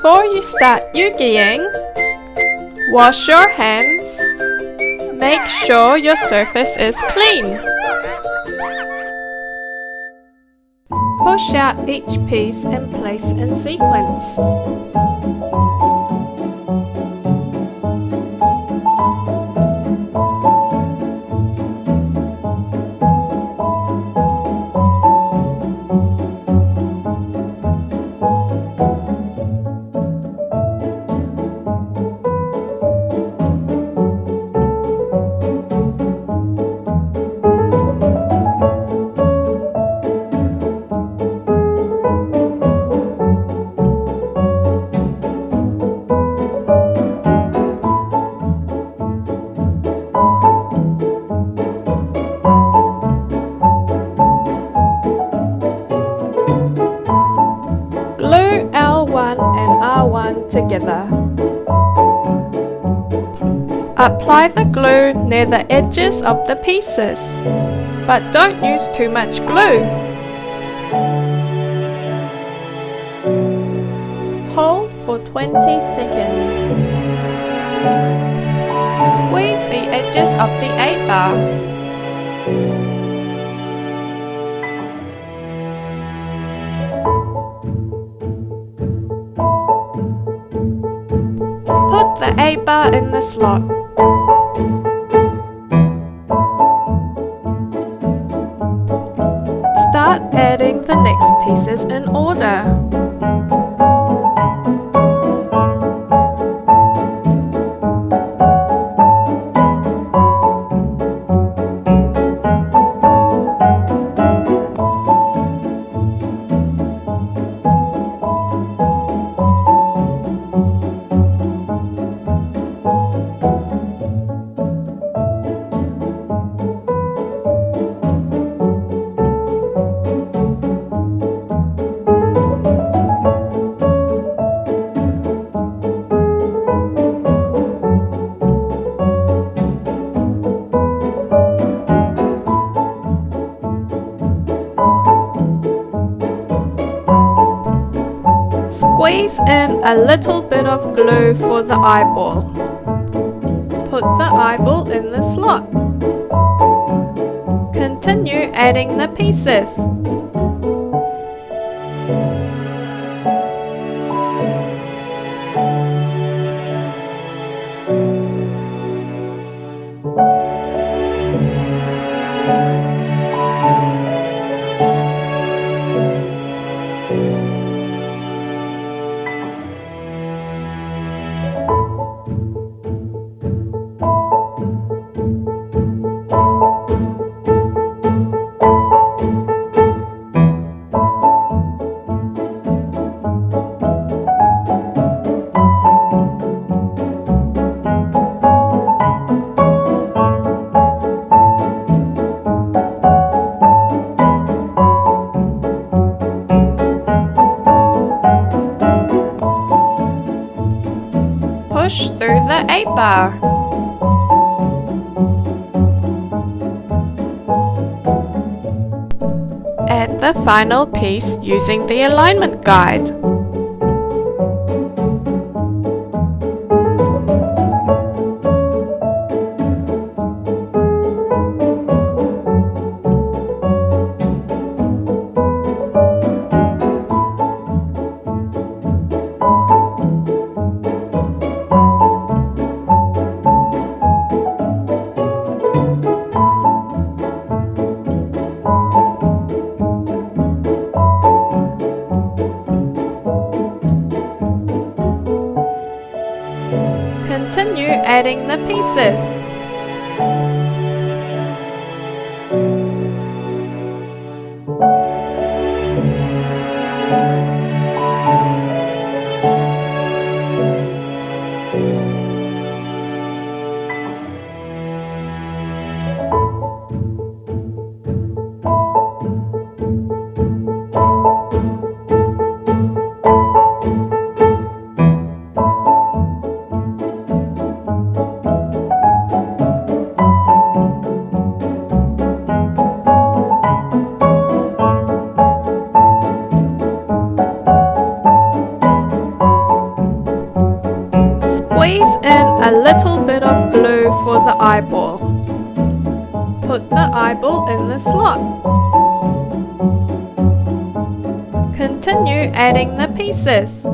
Before you start Eugying, wash your hands. Make sure your surface is clean. Push out each piece and place in sequence. Glue L1 and R1 together. Apply the glue near the edges of the pieces, but don't use too much glue. Hold for 20 seconds. Squeeze the edges of the A-bar. Put the A-bar in the slot. Start adding the next pieces in order. Squeeze in a little bit of glue for the eyeball. Put the eyeball in the slot. Continue adding the pieces. Push through the A-bar. Add the final piece using the alignment guide. Continue adding the pieces. for the eyeball. Put the eyeball in the slot. Continue adding the pieces.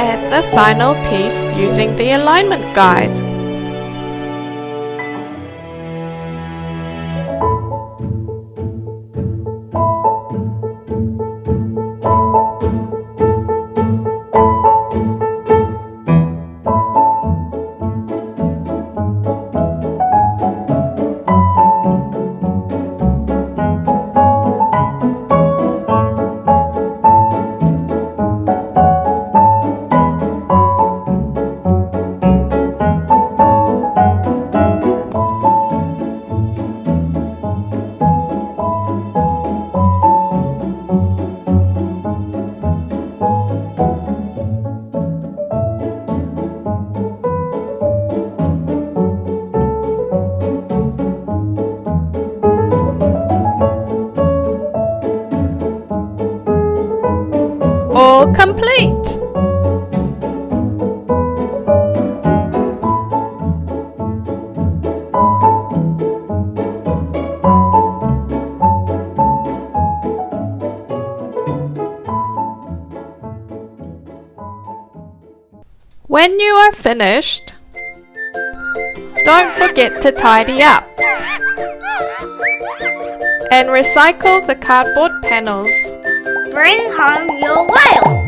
Add the final piece using the alignment guide. All complete! When you are finished, don't forget to tidy up and recycle the cardboard panels. Bring home your whale!